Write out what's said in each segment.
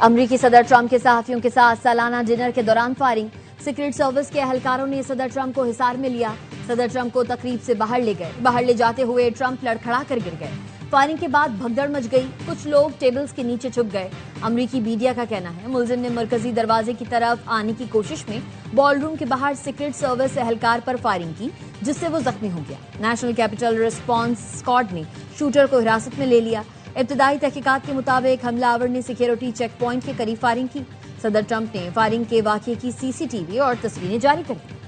अमरीकी सदर ट्रंप के सहाफियों के साथ सालाना डिनर के दौरान फायरिंग। सीक्रेट सर्विस के एहलकारों ने सदर ट्रंप को हिसार में लिया। सदर ट्रंप को तकरीब से बाहर ले गए। बाहर ले जाते हुए ट्रंप लड़खड़ा कर गिर गए। फायरिंग के बाद भगदड़ मच गई। कुछ लोग टेबल्स के नीचे छुप गए। अमरीकी मीडिया का कहना है मुलजिम ने मरकजी दरवाजे की तरफ आने की कोशिश में बॉलरूम के बाहर सीक्रेट सर्विस एहलकार पर फायरिंग की, जिससे वो जख्मी हो गया। नेशनल कैपिटल रिस्पॉन्स स्क्वाड ने शूटर को हिरासत में ले लिया। इब्तदाई तहकीकात के मुताबिक हमलावर ने सिक्योरिटी चेक पॉइंट के करीब फायरिंग की। सदर ट्रंप ने फायरिंग के वाकये की सीसीटीवी और तस्वीरें जारी कर दी।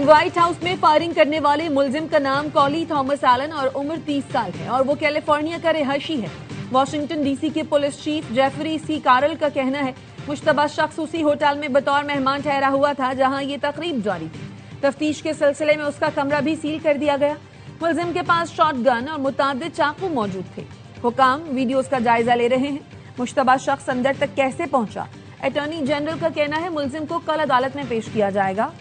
व्हाइट हाउस में फायरिंग करने वाले मुलजिम का नाम कॉली थॉमस एलन और उम्र 30 साल है और वो कैलिफोर्निया का रिहायशी है। वाशिंगटन डीसी के पुलिस चीफ जेफरी सी कारल का कहना है मुश्तबा शख्स उसी होटल में बतौर मेहमान ठहरा हुआ था जहां ये तकरीब जारी थी। तफ्तीश के सिलसिले में उसका कमरा भी सील कर दिया गया। मुलजिम के पास शॉटगन और मुतादिद चाकू मौजूद थे। हुकाम वीडियोस का जायजा ले रहे हैं। मुश्तबा शख्स अंदर तक कैसे पहुंचा, अटॉर्नी जनरल का कहना है मुलजिम को कल अदालत में पेश किया जाएगा।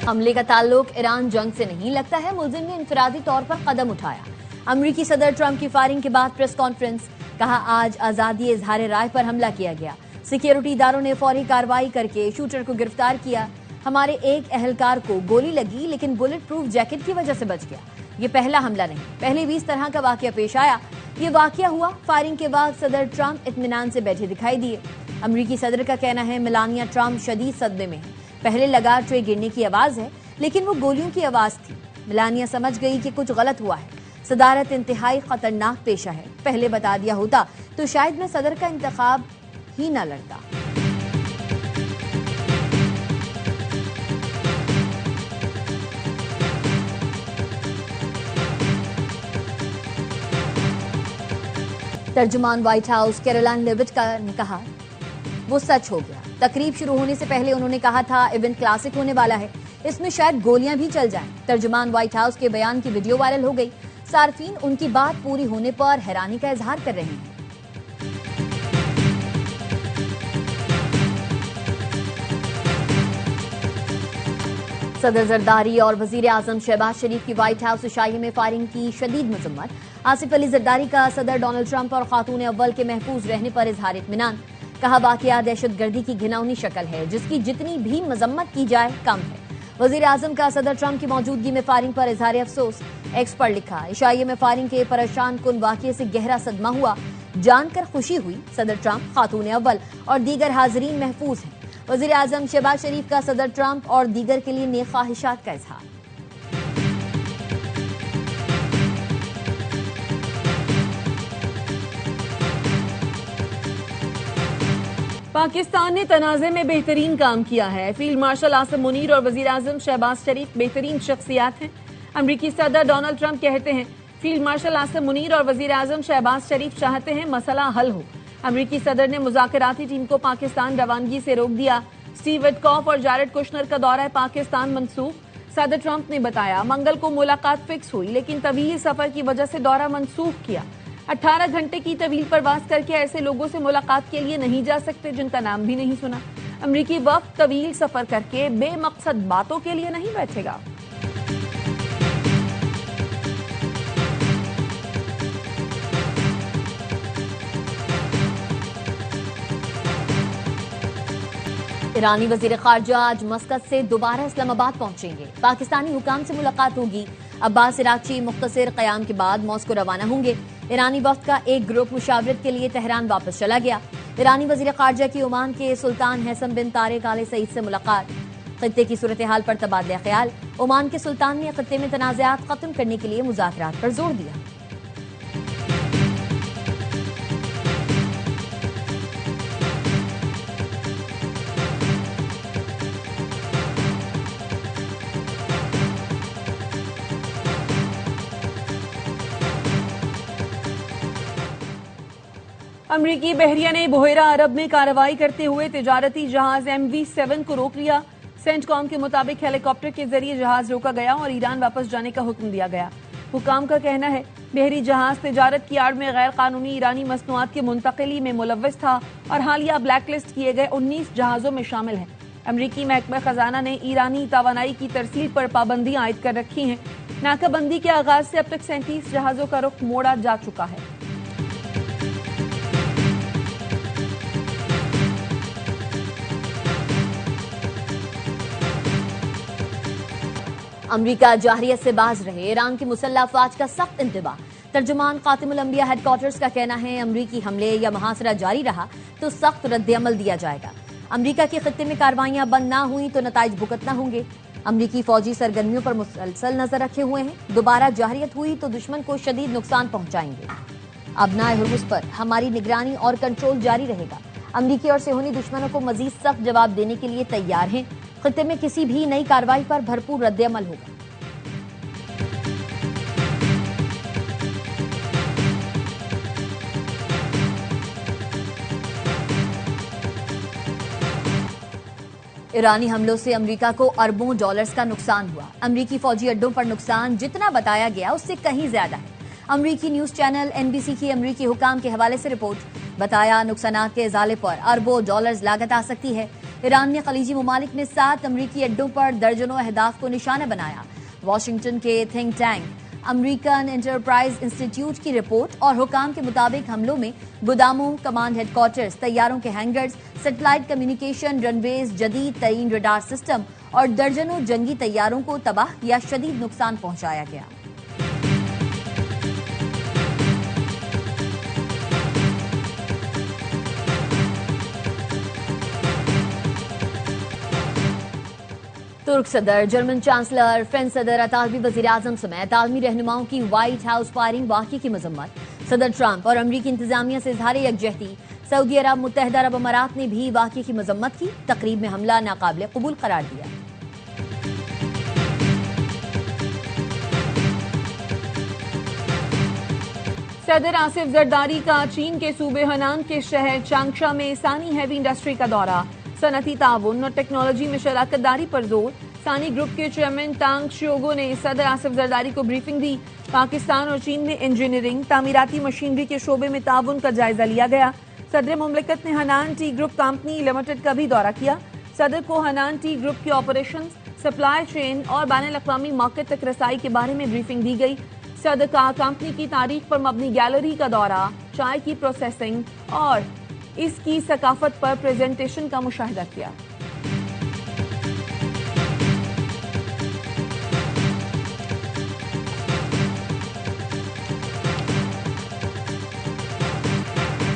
हमले का ताल्लुक ईरान जंग से नहीं, लगता है मुलजिम ने इंफरादी तौर पर कदम उठाया। अमरीकी सदर ट्रंप की फायरिंग के बाद प्रेस कॉन्फ्रेंस, कहा आज आजादी इजहार राय पर हमला किया गया। सिक्योरिटी इदारों ने फौरी कार्रवाई करके शूटर को गिरफ्तार किया। हमारे एक एहलकार को गोली लगी लेकिन बुलेट प्रूफ जैकेट की वजह से बच गया। ये पहला हमला नहीं, पहले भी इस तरह का वाकया पेश आया। ये वाकया हुआ फायरिंग के बाद सदर ट्रंप इत्मीनान से बैठे दिखाई दिए। अमरीकी सदर का कहना है मेलानिया ट्रंप शदीद सदमे में है। पहले लगा ट्रे गिरने की आवाज है, लेकिन वो गोलियों की आवाज थी। मेलानिया समझ गई कि कुछ गलत हुआ है। सदारत इंतहाई खतरनाक पेशा है। पहले बता दिया होता तो शायद मैं सदर का इंतखाब ही न लड़ता। तर्जुमान व्हाइट हाउस कैरोलाइन लेविट ने कहा वो सच हो गया। तकरीब शुरू होने से पहले उन्होंने कहा था इवेंट क्लासिक होने वाला है, इसमें शायद गोलियां भी चल जाएं। तर्जुमान व्हाइट हाउस के बयान की वीडियो वायरल हो गई। सार्फीन उनकी बात पूरी होने पर हैरानी का इजहार कर रहे हैं। सदर जरदारी और वजीर आजम शहबाज शरीफ की व्हाइट हाउस इशाइये में फायरिंग की शदीद मजम्मत। आसिफ अली जरदारी का सदर डोनाल्ड ट्रंप और खातून अव्वल के महफूज रहने पर इजहार इत्मीनान। कहा वाकया दहशतगर्दी की घिनौनी शक्ल है जिसकी जितनी भी मजम्मत की जाए कम है। वजीर आजम का सदर ट्रंप की मौजूदगी में फायरिंग पर इजहार अफसोस। एक्स पर लिखा इशाइये में फायरिंग के परेशान कुन वाकये से गहरा सदमा हुआ। जानकर खुशी हुई सदर ट्रंप, खातून अव्वल और दीगर हाजरीन महफूज हैं। वजीर आजम शहबाज शरीफ का सदर ट्रंप और दीगर के लिए नेक ख्वाहिशात का इजहार। पाकिस्तान ने तनाज़े में बेहतरीन काम किया है। फील्ड मार्शल आसिम मुनीर और वजीर आजम शहबाज शरीफ बेहतरीन शख्सियात हैं। अमरीकी सदर डोनाल्ड ट्रंप कहते हैं फील्ड मार्शल आसिम मुनीर और वजीर आजम शहबाज शरीफ चाहते हैं मसला हल हो। अमरीकी सदर ने मुज़ाकराती टीम को पाकिस्तान रवानगी से रोक दिया। स्टीव विटकॉफ और जारेड कुशनर का दौरा पाकिस्तान मनसूख। सदर ट्रंप ने बताया मंगल को मुलाकात फिक्स हुई लेकिन तवील सफर की वजह से दौरा मनसूख किया। 18 घंटे की तवील परवास करके ऐसे लोगों से मुलाकात के लिए नहीं जा सकते जिनका नाम भी नहीं सुना। अमरीकी वफ्द तवील सफर करके बेमकसद बातों के लिए नहीं बैठेगा। ईरानी वजीर खारजा आज मस्कत से दोबारा इस्लामाबाद पहुंचेंगे। पाकिस्तानी हुकाम से मुलाकात होगी। अब्बास इराक्ची मुख्तसर क़याम के बाद मॉस्को रवाना होंगे। ईरानी वफ्द का एक ग्रुप मुशावरत के लिए तेहरान वापस चला गया। ईरानी वजीर खारजा की ओमान के सुल्तान हैसम बिन तारिक आल सईद से मुलाकात। खित्ते की सूरत हाल पर तबादला ख्याल। ओमान के सुल्तान ने खित्ते में तनाज़ात खत्म करने के लिए मुज़ाकरात पर जोर दिया। अमरीकी बहरिया ने बुहेरा अरब में कार्रवाई करते हुए तिजारती जहाज MV7 को रोक लिया। सेंटकॉम के मुताबिक हेलीकॉप्टर के जरिए जहाज रोका गया और ईरान वापस जाने का हुक्म दिया गया। हुकाम का कहना है बहरी जहाज तिजारत की आड़ में गैर कानूनी ईरानी मसनूआत की मुंतकिली में मुलव्वस था और हालिया ब्लैकलिस्ट किए गए 19 जहाजों में शामिल है। अमरीकी महकमा खजाना ने ईरानी तवानाई की तरसील पर पाबंदियां आयद कर रखी हैं। नाकाबंदी के आगाज से अब तक 37 जहाजों का रुख मोड़ा जा चुका है। अमरीका जाहरियत से बाज रहे, ईरान की मुसल्लह अफवाज का सख्त इंतबाह। तर्जुमान कातिमुल अंबिया हेडक्वार्टर्स का कहना है अमरीकी हमले या मुहासरा जारी रहा तो सख्त रद्द-ए-अमल दिया जाएगा। अमरीका के खित्ते में कार्रवाइयां बंद ना हुई तो नताइज भुगतना होंगे। अमरीकी फौजी सरगर्मियों पर मुसलसल नजर रखे हुए हैं। दोबारा जाहरियत हुई तो दुश्मन को शदीद नुकसान पहुंचाएंगे। अबनाए हुर्मुज़ पर हमारी निगरानी और कंट्रोल जारी रहेगा। अमरीकी और सेहूनी दुश्मनों को मजीद सख्त जवाब देने के लिए तैयार हैं। खित्ते में किसी भी नई कार्रवाई पर भरपूर रद्द-ए-अमल होगा। ईरानी हमलों से अमेरिका को अरबों डॉलर्स का नुकसान हुआ। अमेरिकी फौजी अड्डों पर नुकसान जितना बताया गया उससे कहीं ज्यादा है। अमेरिकी न्यूज चैनल एनबीसी की अमेरिकी हुकाम के हवाले से रिपोर्ट, बताया नुकसानात के इजाले पर अरबों डॉलर्स लागत आ सकती है। ईरान ने खलीजी मुमालिक में 7 अमरीकी अड्डों पर दर्जनों अहदाफ को निशाना बनाया। वॉशिंगटन के think tank American enterprise institute की रिपोर्ट और हुकाम के मुताबिक हमलों में गोदामों, कमांड हेडक्वार्टर्स, तैयारों के हैंगर्स, सैटेलाइट कम्युनिकेशन रनवेज, जदीद तरीन रडार सिस्टम और दर्जनों जंगी तैयारों को तबाह या शदीद नुकसान पहुंचाया गया। तुर्क सदर, जर्मन चांसलर, फ्रेंच सदर, अतालवी वजीर आजम समेत आलमी रहनुमाओं की व्हाइट हाउस फायरिंग वाक़े की मजम्मत। सदर ट्रंप और अमरीकी इंतजामिया से इजहार यकजहती। सऊदी अरब, मुत्तहदा अरब अमारात ने भी वाक़े की मजम्मत की। तकरीब में हमला नाकाबिल कबूल करार दिया। सदर आसिफ जरदारी का चीन के सूबे हनान के शहर चांगशा में सानी हैवी इंडस्ट्री का दौरा। सनती ताउन और टेक्नोलॉजी में शराकत दारी पर जोर। सानी ग्रुप के चेयरमैन टांग श्योगो ने सदर आसिफ जरदारी को ब्रीफिंग दी। पाकिस्तान और चीन में इंजीनियरिंग, तामीराती मशीनरी के शोबे में ताउन का जायजा लिया गया। सदर मुमलिकत ने Hanan T group company limited का भी दौरा किया। सदर को हनान टी ग्रुप के ऑपरेशन, सप्लाई चेन और बैनुल-अक़वामी मार्केट तक रसाई के बारे में ब्रीफिंग दी गई। सदर का कंपनी की तारीख पर मबनी गैलरी का दौरा, चाय की प्रोसेसिंग और इसकी सकाफत पर प्रेजेंटेशन का मुशाहिदा किया।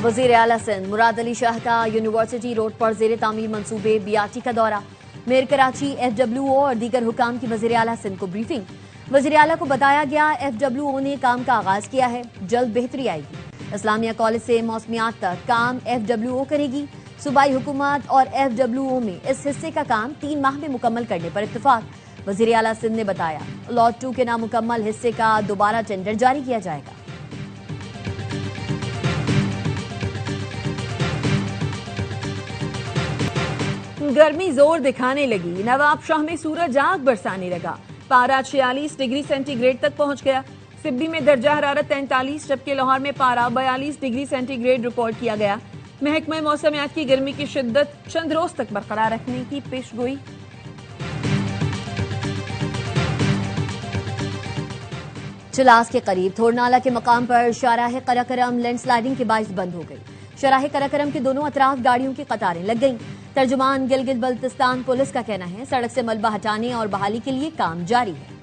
वजीर आला सिंध मुराद अली शाह का यूनिवर्सिटी रोड पर जेर तामीर मंसूबे बीआरटी का दौरा। मेयर कराची, FWO और दीगर हुकाम की वजीर आला सिंध को ब्रीफिंग। वजीर आला को बताया गया FWO ने काम का आगाज किया है, जल्द बेहतरी आएगी। इस्लामिया कॉलेज से मौसमियात तक काम FWO करेगी। सूबाई हुकूमत और FWO में इस हिस्से का काम 3 माह में मुकम्मल करने पर इत्तेफाक। वजीर आला सिंध ने बताया लॉट 2 के नामुकम्मल हिस्से का दोबारा टेंडर जारी किया जाएगा। गर्मी जोर दिखाने लगी। नवाब शाह में सूरज आग बरसाने लगा। पारा 46 डिग्री सेंटीग्रेड तक पहुंच गया। सिब्बी में दर्जा हरारत 43, जबकि लाहौर में पारा 42 डिग्री सेंटीग्रेड रिकॉर्ड किया गया। महकमा मौसमियात की गर्मी की शिद्दत चंद रोज तक बरकरार रखने की पेशगोई। चिलास के करीब थोरनाला के मकाम पर शाहराह कराकरम लैंडस्लाइडिंग के बाइस बंद हो गई। शाहराह कराकरम के दोनों अतराफ गाड़ियों की कतारें लग गईं। तर्जुमान गिलगित बल्तिस्तान पुलिस का कहना है सड़क से मलबा हटाने और बहाली के लिए काम जारी है।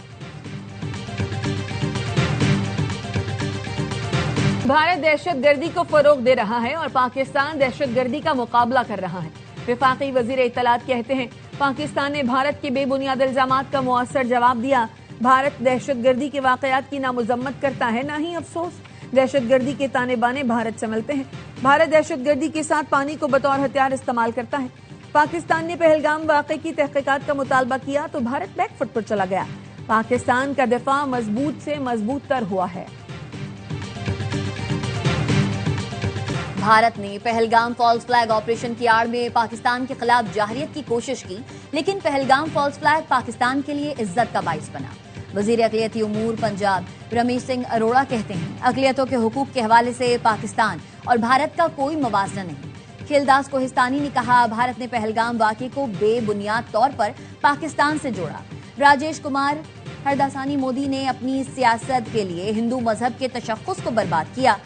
भारत दहशतगर्दी को फरोग दे रहा है और पाकिस्तान दहशतगर्दी का मुकाबला कर रहा है। वफाकी वजीर इत्तलात कहते हैं पाकिस्तान ने भारत के बेबुनियाद इल्जामात का मुअस्सर जवाब दिया। भारत दहशतगर्दी के वाकयात की ना मजम्मत करता है ना ही अफसोस। दहशतगर्दी के ताने बाने भारत संभलते हैं। भारत दहशतगर्दी के साथ पानी को बतौर हथियार इस्तेमाल करता है। पाकिस्तान ने पहलगाम वाक़े की तहकीकात का मुतालबा किया तो भारत बैकफुट पर चला गया। पाकिस्तान का दिफा मजबूत से मजबूत तर हुआ है। भारत ने पहलगाम फॉल्स फ्लैग ऑपरेशन की आड़ में पाकिस्तान के खिलाफ जाहरियत की कोशिश की, लेकिन पहलगाम फॉल्स फ्लैग पाकिस्तान के लिए इज्जत का बाइस बना। वजीर अक़लियती उमूर पंजाब रमेश सिंह अरोड़ा कहते हैं, अक़लियतों के हुकूक के हवाले से पाकिस्तान और भारत का कोई मुवाज़ना नहीं। खिलदास कोहिस्तानी ने कहा, भारत ने पहलगाम वाक़े को बेबुनियाद तौर पर पाकिस्तान से जोड़ा। राजेश कुमार हरदासानी मोदी ने अपनी सियासत के लिए हिंदू मजहब के तशख़्ख़ुस को बर्बाद किया।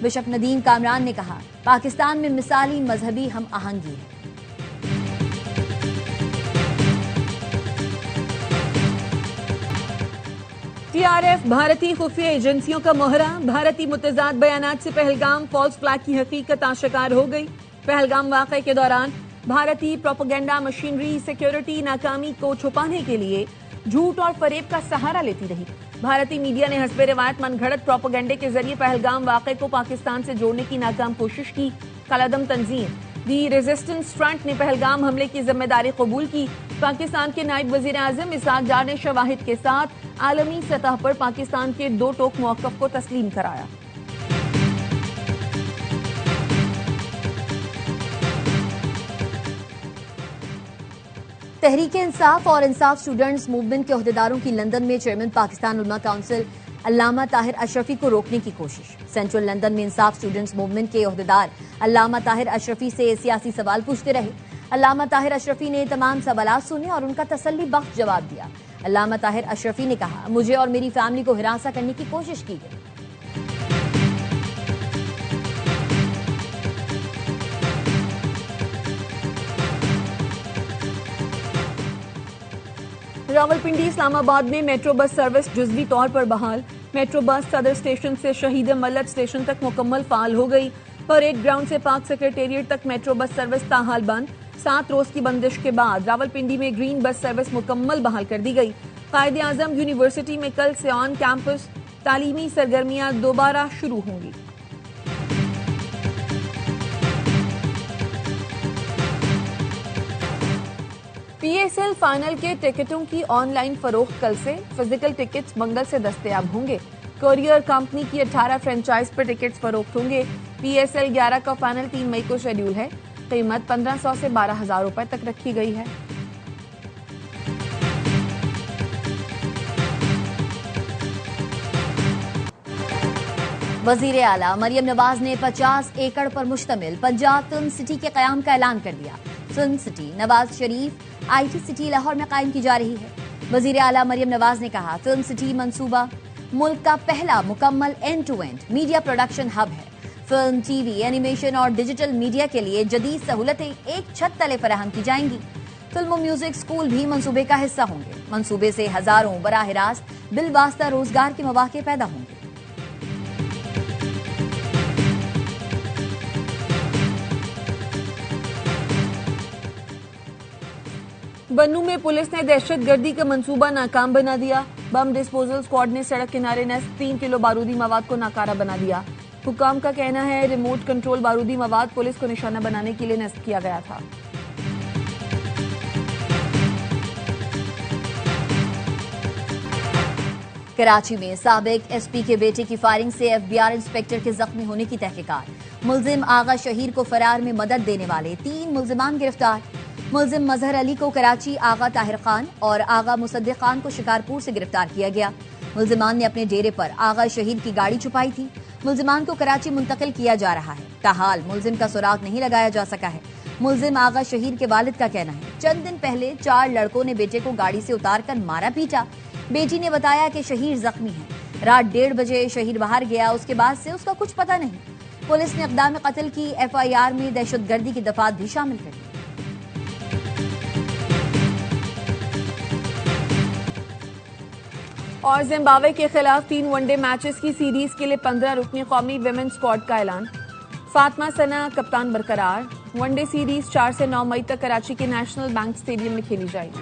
बिशप नदीम कामरान ने कहा, पाकिस्तान में मिसाली मजहबी हम आहंगी है। टीआरएफ भारतीय खुफिया एजेंसियों का मोहरा, भारतीय मुतज़ाद बयानात से पहलगाम फॉल्स फ्लैग की हकीकत आश्कार हो गई। पहलगाम वाक़े के दौरान भारतीय प्रोपेगेंडा मशीनरी सिक्योरिटी नाकामी को छुपाने के लिए झूठ और फरेब का सहारा लेती रही। भारतीय मीडिया ने हस्बे रिवायत मनगढ़ंत प्रोपेगेंडे के जरिए पहलगाम वाक़े को पाकिस्तान से जोड़ने की नाकाम कोशिश की। कलादम तंजीम दी रेजिस्टेंस फ्रंट ने पहलगाम हमले की जिम्मेदारी कबूल की। पाकिस्तान के नायब वजीर आज़म इसहाक डार ने शवाहिद के साथ आलमी सतह पर पाकिस्तान के दो टोक मौक़िफ़ को तस्लीम कराया। तहरीक इंसाफ और इंसाफ स्टूडेंट्स मूवमेंट के ओहदेदारों की लंदन में चेयरमैन पाकिस्तान उलमा काउंसिल अल्लामा ताहिर अशरफी को रोकने की कोशिश। सेंट्रल लंदन में इंसाफ स्टूडेंट्स मूवमेंट के ओहदेदार अल्लामा ताहिर अशरफी से सियासी सवाल पूछते रहे। अल्लामा ताहिर अशरफी ने तमाम सवालात सुने और उनका तसल्ली बख्श जवाब दिया। अल्लामा ताहिर अशरफी ने कहा, मुझे और मेरी फैमिली को हिरासा करने की कोशिश की गई। रावलपिंडी इस्लामाबाद में मेट्रो बस सर्विस जुज़वी तौर पर बहाल। मेट्रो बस सदर स्टेशन से शहीद मल्लत स्टेशन तक मुकम्मल फाल हो गई। परेड ग्राउंड से पाक सेक्रेटेरिएट तक मेट्रो बस सर्विस ताहाल बंद। 7 रोज की बंदिश के बाद रावलपिंडी में ग्रीन बस सर्विस मुकम्मल बहाल कर दी गई। कायदे आजम यूनिवर्सिटी में कल से ऑन कैंपस तालीमी सरगर्मियां दोबारा शुरू होंगी। पीएसएल फाइनल के टिकटों की ऑनलाइन फरोख्त कल से। फिजिकल टिकट्स मंगल से दस्तयाब होंगे। कोरियर कंपनी की 18 फ्रेंचाइज पर टिकट्स फरोख्त होंगे। पीएसएल 11 का फाइनल 3 मई को शेड्यूल है। कीमत 1500 से 12,000 रुपए तक रखी गई है। वजीर आला मरियम नवाज ने 50 एकड़ पर मुश्तमिल पंजाब फिल्म सिटी के कयाम का ऐलान कर दिया। Film city Nawaz Sharif IT city Lahore में कायम की जा रही है। वजीर आला मरियम नवाज ने कहा, फिल्म सिटी मंसूबा मुल्क का पहला मुकम्मल end to end media production hub है। फिल्म, टीवी, एनिमेशन और डिजिटल मीडिया के लिए जदीद सहूलतें एक छत तले फराहम की जाएंगी। फिल्म और म्यूजिक स्कूल भी मंसूबे का हिस्सा होंगे। मंसूबे से हजारों बराह रास्त बिलवास्ता रोजगार के मौके पैदा होंगे। बन्नू में पुलिस ने दहशतगर्दी का मंसूबा नाकाम बना दिया। बम डिस्पोजल स्क्वाड ने सड़क किनारे नस्ब 3 किलो बारूदी मवाद को नाकारा बना दिया। हुकाम का कहना है, रिमोट कंट्रोल बारूदी मवाद पुलिस को निशाना बनाने के लिए नस्ब किया गया था। कराची में साबिक एसपी के बेटे की फायरिंग से FBI इंस्पेक्टर के जख्मी होने की तहकीकात। मुलजिम आगा शहीर को फरार में मदद देने वाले 3 मुलजिमान गिरफ्तार। मुलजिम मजहर अली को कराची, आगा ताहिर खान और आगा मुसद्दिक खान को शिकारपुर से गिरफ्तार किया गया। मुलजिमान ने अपने डेरे पर आगा शहीद की गाड़ी छुपाई थी। मुलजिमान को कराची मुंतकिल किया जा रहा है। ताहाल मुलजिम का सुराग नहीं लगाया जा सका है। मुलजिम आगा शहीद के वालिद का कहना है, चंद दिन पहले 4 लड़कों ने बेटे को गाड़ी से उतारकर मारा पीटा। बेटी ने बताया कि शहीद जख्मी है। रात 1:30 बजे शहीद बाहर गया, उसके बाद से उसका कुछ पता नहीं। पुलिस ने इक़दाम कत्ल की FIR में दहशतगर्दी की दफात भी शामिल कर दी। और जिम्बाब्वे के खिलाफ 3 वनडे मैचेस की सीरीज के लिए 15 रुकनी कौमी विमेंस स्क्वाड का ऐलान। फातिमा सना कप्तान बरकरार। वनडे सीरीज 4 से 9 मई तक कराची के नेशनल बैंक स्टेडियम में खेली जाएगी।